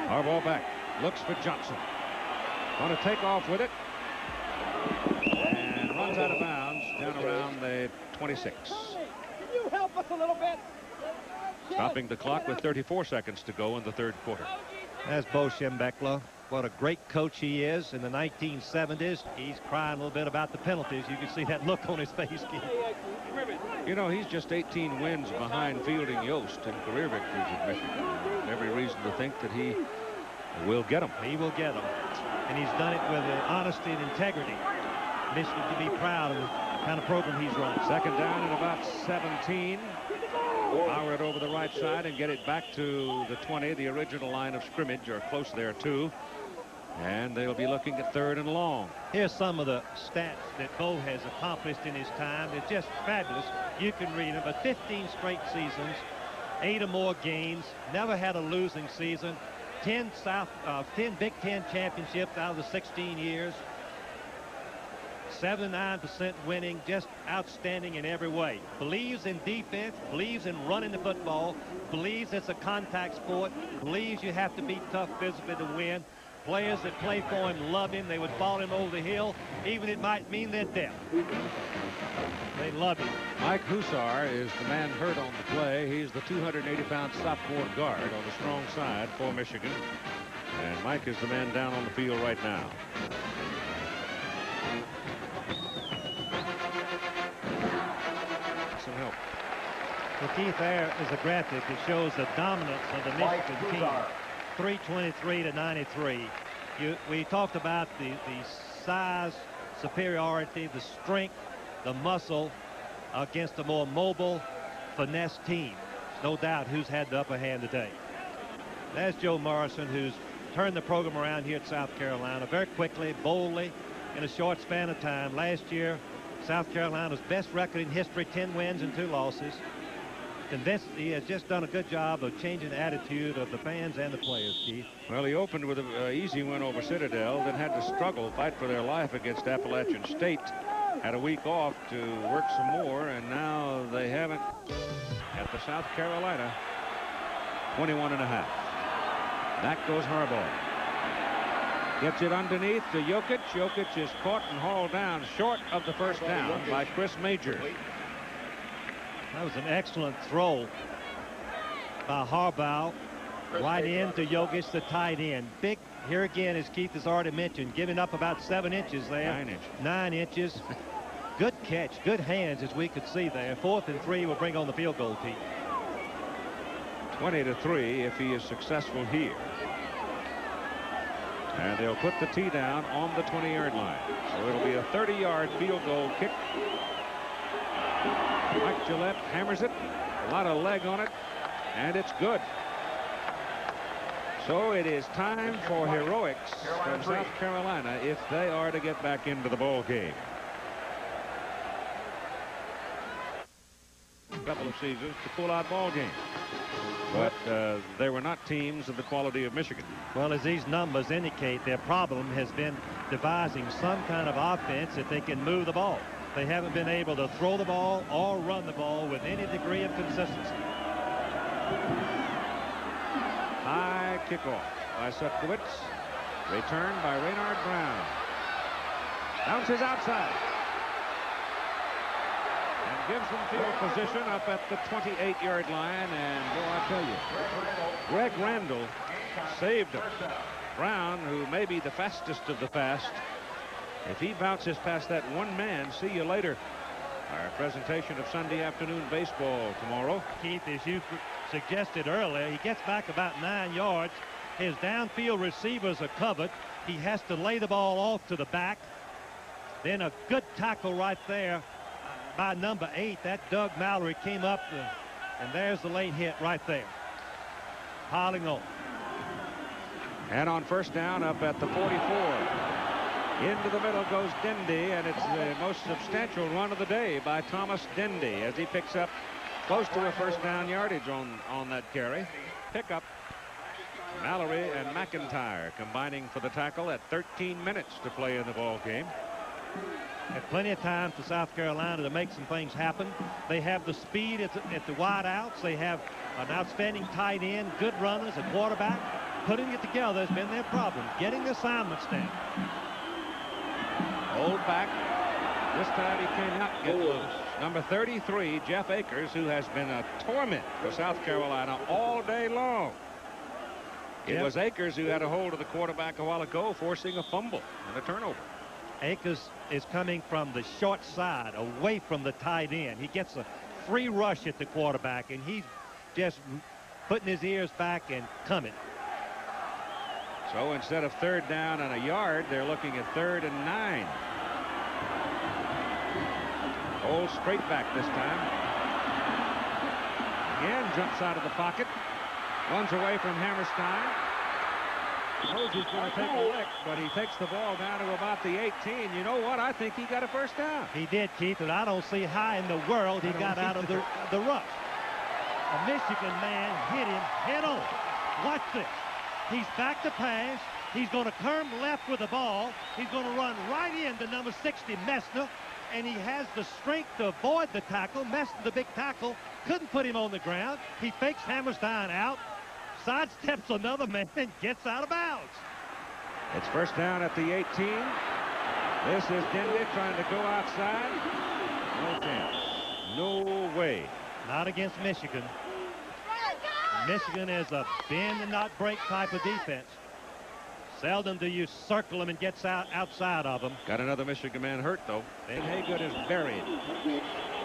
Harbaugh back, looks for Johnson. Going to take off with it. And runs out of bounds down around the 26.
Can you help us a little bit?
Stopping the clock with 34 seconds to go in the 3rd quarter.
That's Bo Schembechler. What a great coach he is. In the 1970s, he's crying a little bit about the penalties. You can see that look on his face, Keith.
You know, he's just 18 wins behind Fielding Yost in career victories at Michigan. Every reason to think that he will get them.
He will get them. And he's done it with honesty and integrity. Michigan can be proud of the kind of program he's run.
2nd down and about 17. Power it over the right side and get it back to the 20, the original line of scrimmage, or close there too. And they'll be looking at 3rd and long.
Here's some of the stats that Bo has accomplished in his time. It's just fabulous. You can read them. But 15 straight seasons, 8 or more games, never had a losing season, 10 Big Ten championships out of the 16 years, 79% winning, just outstanding in every way. Believes in defense, believes in running the football, believes it's a contact sport, believes you have to be tough physically to win. Players that play for him love him. They would follow him over the hill, even it might mean their death. They love him.
Mike Hussar is the man hurt on the play. He's the 280-pound sophomore guard on the strong side for Michigan. And Mike is the man down on the field right now. Some help.
Well, Keith, there is a graphic that shows the dominance of the Michigan team. 323 to 93. We talked about the size superiority, the strength, the muscle against a more mobile, finesse team. No doubt who's had the upper hand today. There's Joe Morrison, who's turned the program around here at South Carolina very quickly, boldly, in a short span of time. Last year, South Carolina's best record in history, 10 wins and 2 losses. Convinced he has just done a good job of changing the attitude of the fans and the players, Keith.
Well, he opened with an easy win over Citadel, then had to struggle, fight for their life against Appalachian State. Had a week off to work some more, and now they haven't. At the South Carolina 21.5. Back goes Harbaugh. Gets it underneath to Jokic. Jokic is caught and hauled down short of the first down by Chris Major.
That was an excellent throw by Harbaugh right into Jokic, the tight end. Big here again, as Keith has already mentioned, giving up about 7 inches there.
9 inches.
9 inches. Good catch, good hands, as we could see there. 4th and 3 will bring on the field goal team.
20-3 if he is successful here. And they'll put the tee down on the 20-yard line. So it'll be a 30-yard field goal kick. Mike Gillette hammers it. A lot of leg on it. And it's good. So it is time for heroics from South Carolina if they are to get back into the ball game. A couple of seasons to pull out ball games. But they were not teams of the quality of Michigan.
Well, as these numbers indicate, their problem has been devising some kind of offense that they can move the ball. They haven't been able to throw the ball or run the ball with any degree of consistency.
High kickoff by Sutkowitz. Returned by Raynard Brown. Bounces outside. And gives them field position up at the 28-yard line. And boy, I tell you, Greg Randall saved him. Brown, who may be the fastest of the fast, if he bounces past that one man, see you later. Our presentation of Sunday afternoon baseball tomorrow.
Keith, as you suggested earlier, he gets back about 9 yards. His downfield receivers are covered. He has to lay the ball off to the back. Then a good tackle right there by number 8. That Doug Mallory came up, and there's the late hit right there. Piling on.
And on first down up at the 44. Into the middle goes Dendy, and it's the most substantial run of the day by Thomas Dendy as he picks up close to a first down yardage on that carry. Pickup. Mallory and McIntyre combining for the tackle at 13 minutes to play in the ball game.
Had plenty of time for South Carolina to make some things happen. They have the speed at the wide outs. They have an outstanding tight end, good runners, a quarterback. Putting it together has been their problem. Getting the assignments down.
Hold back. This time he cannot get loose. Number 33, Jeff Akers, who has been a torment for South Carolina all day long. It was Akers who had a hold of the quarterback a while ago, forcing a fumble and a turnover.
Akers is coming from the short side, away from the tight end. He gets a free rush at the quarterback, and he's just putting his ears back and coming.
So instead of 3rd down and a yard, they're looking at 3rd and 9. Old straight back this time. Again, jumps out of the pocket. Runs away from Hammerstein. Knows he's going to take a lick, but he takes the ball down to about the 18. You know what? I think he got a first down.
He did, Keith, and I don't see how in the world he got out of the rush. A Michigan man hit him head on. Watch this. He's back to pass. He's going to turn left with the ball. He's going to run right into number 60, Messner, and he has the strength to avoid the tackle. Messner, the big tackle, couldn't put him on the ground. He fakes Hammerstein out, sidesteps another man, and gets out of bounds.
It's first down at the 18. This is Dindy trying to go outside. No chance. No way.
Not against Michigan. Michigan is a bend and not break type of defense. Seldom do you circle him and gets outside of him.
Got another Michigan man hurt, though. And Haygood is buried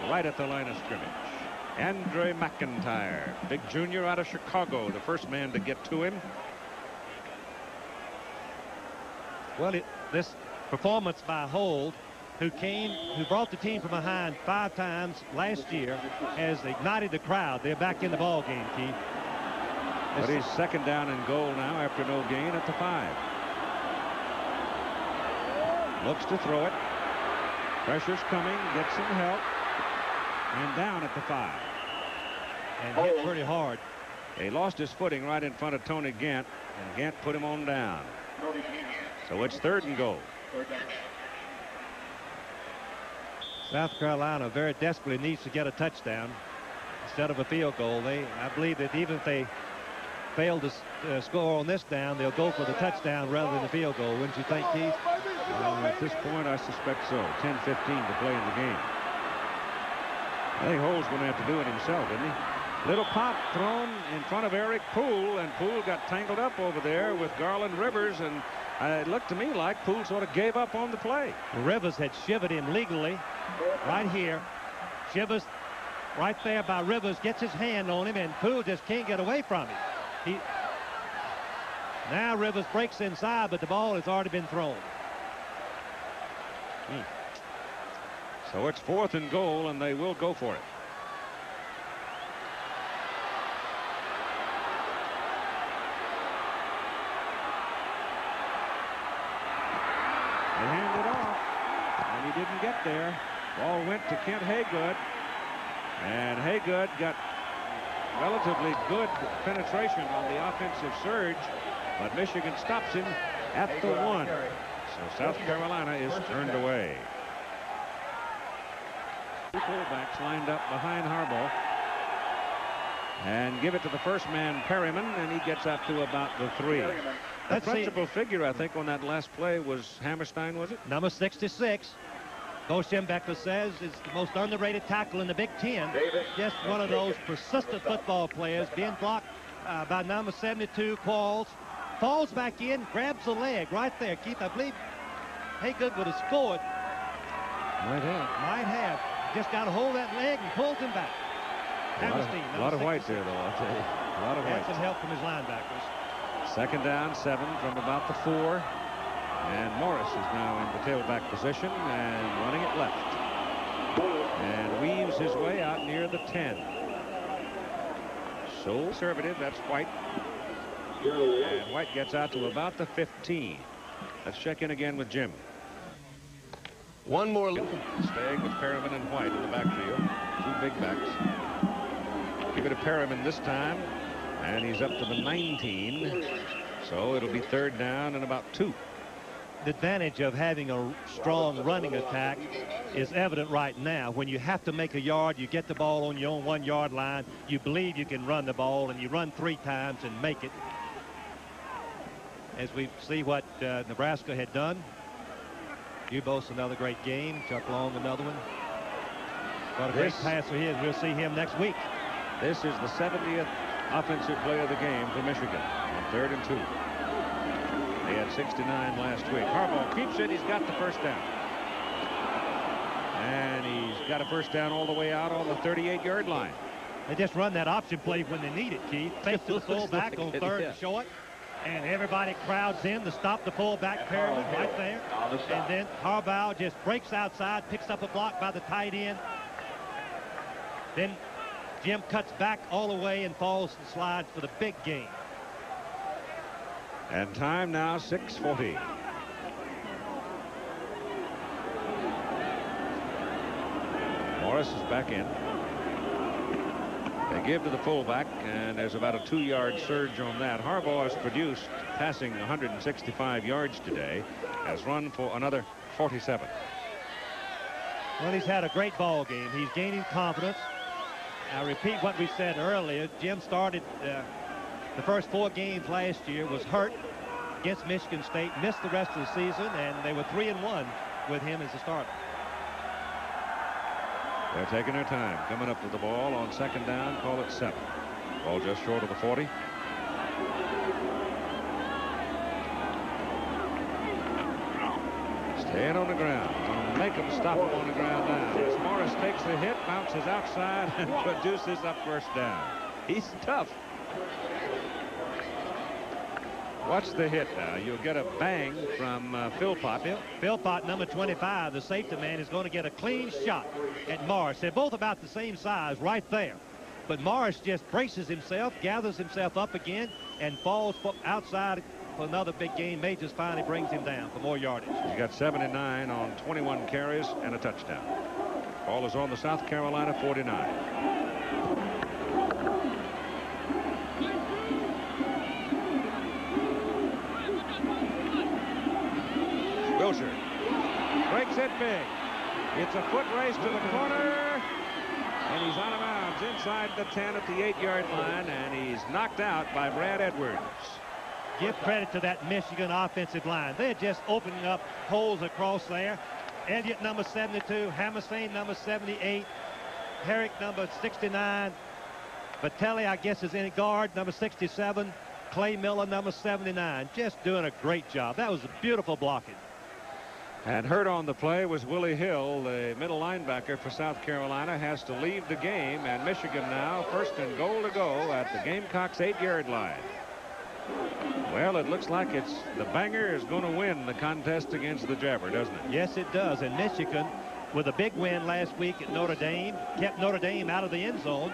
right at the line of scrimmage. Andre McIntyre, big junior out of Chicago, the first man to get to him.
Well, this performance by Hold, who brought the team from behind 5 times last year, has ignited the crowd. They're back in the ball game, Keith.
But he's second down and goal now after no gain at the 5. Looks to throw it. Pressure's coming. Gets some help. And down at the 5.
And hit pretty hard.
He lost his footing right in front of Tony Gant, and Gant put him on down. So it's 3rd and goal.
South Carolina very desperately needs to get a touchdown instead of a field goal. I believe that even if they fail to score on this down, they'll go for the touchdown rather than the field goal. Wouldn't you think, Keith?
At this point, I suspect so. 10-15 to play in the game. I think Hole's going to have to do it himself, isn't he? Little pop thrown in front of Eric Poole, and Poole got tangled up over there with Garland Rivers, and it looked to me like Poole sort of gave up on the play.
Rivers had shivered him legally right here. Shivers right there by Rivers, gets his hand on him, and Poole just can't get away from him. Now Rivers breaks inside, but the ball has already been thrown.
So it's 4th and goal, and they will go for it. They hand it off, and he didn't get there. Ball went to Kent Haygood, and Haygood got relatively good penetration on the offensive surge, but Michigan stops him at the 1. So South Carolina is turned away. 2 fullbacks lined up behind Harbaugh, and give it to the first man, Perryman, and he gets up to about the 3. The principal figure, I think, on that last play was Hammerstein, was it?
Number 66. Coach Schembechler says is the most underrated tackle in the Big Ten. Just one of those persistent football players, being blocked by number 72, Qualls. Falls back in, grabs the leg right there. Keith, I believe Haygood would have scored. Might have. Just got a hold of that leg and pulls him back.
A lot of white there, though, I'll tell you. A lot of white.
Had some help from his linebackers.
2nd down, 7 from about the 4. And Morris is now in the tailback position and running it left. And weaves his way out near the 10. So conservative, that's White. And White gets out to about the 15. Let's check in again with Jim.
One more look.
Staying with Perryman and White in the backfield. 2 big backs. Give it to Perryman this time. And he's up to the 19. So it'll be 3rd down and about 2.
The advantage of having a strong running attack is evident right now. When you have to make a yard, you get the ball on your own 1-yard line. You believe you can run the ball, and you run 3 times and make it. As we see what Nebraska had done. Dubose, another great game. Chuck Long, another one. What a great passer he is. We'll see him next week.
This is the 70th offensive play of the game for Michigan on 3rd and 2. They had 69 last week. Harbaugh keeps it. He's got the first down. And he's got a first down all the way out on the 38-yard line.
They just run that option play when they need it, Keith. Face to the fullback on 3rd and short. And everybody crowds in to stop the fullback Perryman right there. And then Harbaugh just breaks outside, picks up a block by the tight end. Then Jim cuts back all the way and falls and slides for the big game.
And time now 6:40. Morris is back in. They give to the fullback, and there's about a 2-yard surge on that. Harbaugh has produced passing 165 yards today, has run for another 47.
Well, he's had a great ball game. He's gaining confidence. I repeat what we said earlier. Jim started the first 4 games last year, was hurt against Michigan State, missed the rest of the season, and they were 3-1 with him as a starter.
They're taking their time coming up to the ball on 2nd down. Call it 7. Ball just short of the 40. Staying on the ground. Make them stop him on the ground now. As Morris takes the hit, bounces outside, and produces a first down. He's tough. Watch the hit now. You'll get a bang from Philpott.
Philpott, number 25, the safety man, is going to get a clean shot at Morris. They're both about the same size right there. But Morris just braces himself, gathers himself up again, and falls outside for another big game. Majors finally brings him down for more yardage.
He got 79 on 21 carries and a touchdown. Ball is on the South Carolina 49. Wilshire breaks it big. It's a foot race to the corner, and he's out of bounds inside the 10 at the 8-yard line, and he's knocked out by Brad Edwards.
Give credit to that Michigan offensive line. They're just opening up holes across there. Elliott, number 72, Hammerstein, number 78, Herrick, number 69, Vitelli, I guess, is in guard, number 67, Clay Miller, number 79. Just doing a great job. That was a beautiful blocking.
And hurt on the play was Willie Hill, the middle linebacker for South Carolina, has to leave the game, and Michigan now 1st and goal to go at the Gamecocks 8-yard line. Well, it looks like it's the Banger is going to win the contest against the Jabber, doesn't it?
Yes, it does. And Michigan, with a big win last week at Notre Dame, kept Notre Dame out of the end zone.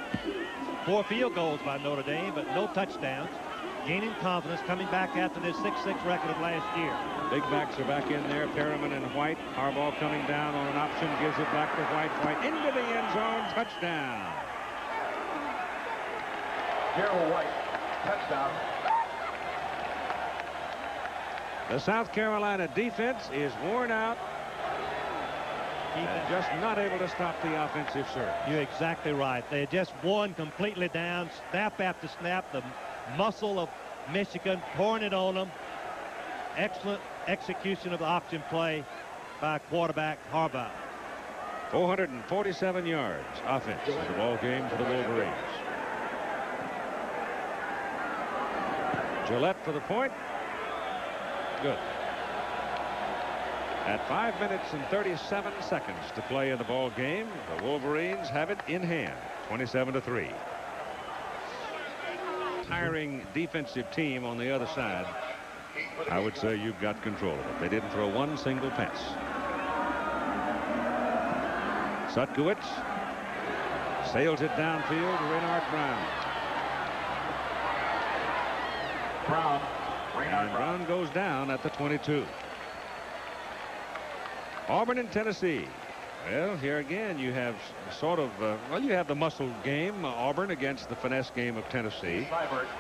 4 field goals by Notre Dame, but no touchdowns. Gaining confidence, coming back after their 6-6 record of last year.
Big backs are back in there. Perriman and White. Harbaugh coming down on an option, gives it back to White. White into the end zone. Touchdown.
Gerald White, touchdown.
The South Carolina defense is worn out and just not able to stop the offensive surge.
You're exactly right. They're just worn completely down, snap after snap. The muscle of Michigan pouring it on them. Excellent execution of the option play by quarterback Harbaugh.
447 yards offense in the ball game for the Wolverines. Gillette for the point. Good. At 5 minutes and 37 seconds to play in the ball game, the Wolverines have it in hand, 27-3. Tiring defensive team on the other side. I would say you've got control of it. They didn't throw one single pass. Sutkowitz sails it downfield to Renard Brown. And Brown goes down at the 22. Auburn and Tennessee. Well, here again you have sort of, you have the muscle game, Auburn against the finesse game of Tennessee.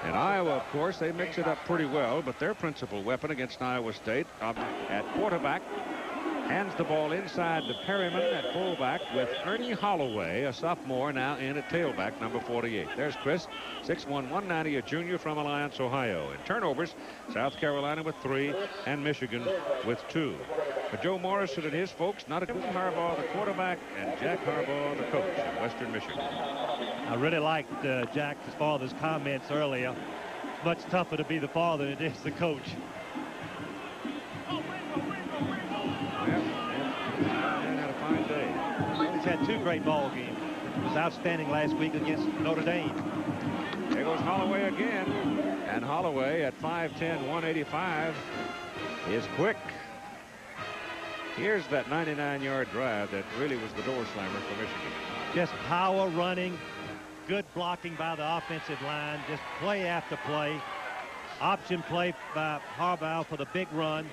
And Iowa, of course, they mix it up pretty well, but their principal weapon against Iowa State at quarterback hands the ball inside to Perryman at fullback with Ernie Holloway, a sophomore, now in at tailback, number 48. There's Chris, 6'1", 190, a junior from Alliance, Ohio. In turnovers, South Carolina with 3 and Michigan with 2. But Joe Morrison and his folks, not a good Harbaugh, the quarterback, and Jack Harbaugh, the coach in Western Michigan.
I really liked Jack's father's comments earlier. It's much tougher to be the father than it is the coach. He's had 2 great ball games. He was outstanding last week against Notre Dame.
There goes Holloway again. And Holloway at 5'10", 185 is quick. Here's that 99-yard drive that really was the door slammer for Michigan.
Just power running, good blocking by the offensive line, just play after play. Option play by Harbaugh for the big run.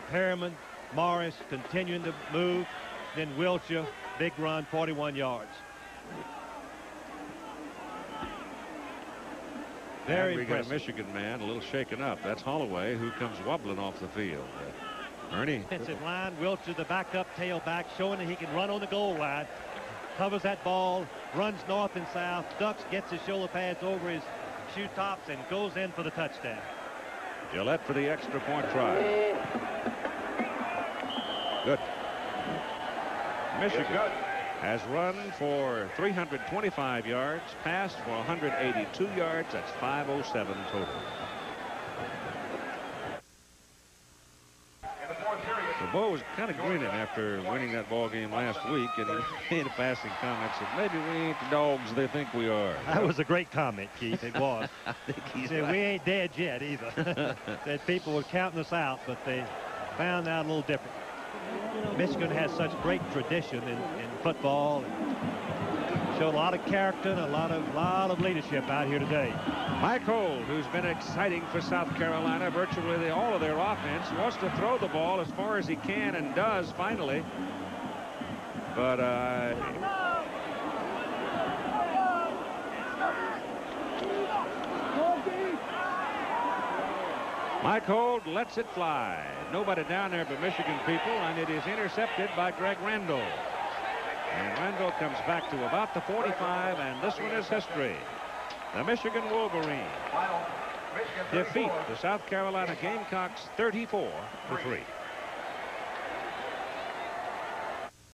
Perriman, Morris continuing to move. Then Wilshire, big run, 41 yards. Very
and we got a
impressive.
Michigan man a little shaken up. That's Holloway, who comes wobbling off the field. Ernie.
Defensive line, Wilt to the backup tailback, showing that he can run on the goal line. Covers that ball, runs north and south, ducks, gets his shoulder pads over his shoe tops, and goes in for the touchdown.
Gillette for the extra point try. Good. Michigan has run for 325 yards, passed for 182 yards. That's 507 total. So Bo was kind of grinning after winning that ball game last week, and he made a passing comment, said maybe we ain't the dogs they think we are.
That was a great comment, Keith. It was.
I think
He
he's
said
right.
we ain't dead yet either. Said people were counting us out, but they found out a little different. Michigan has such great tradition in football, and show a lot of character and a lot of leadership out here today.
Mike Holt, who's been exciting for South Carolina, virtually all of their offense, wants to throw the ball as far as he can and does finally. But Mike Holt lets it fly. Nobody down there but Michigan people, and it is intercepted by Greg Randall. And Randall comes back to about the 45, and this one is history. The Michigan Wolverines defeat the South Carolina Gamecocks 34-3.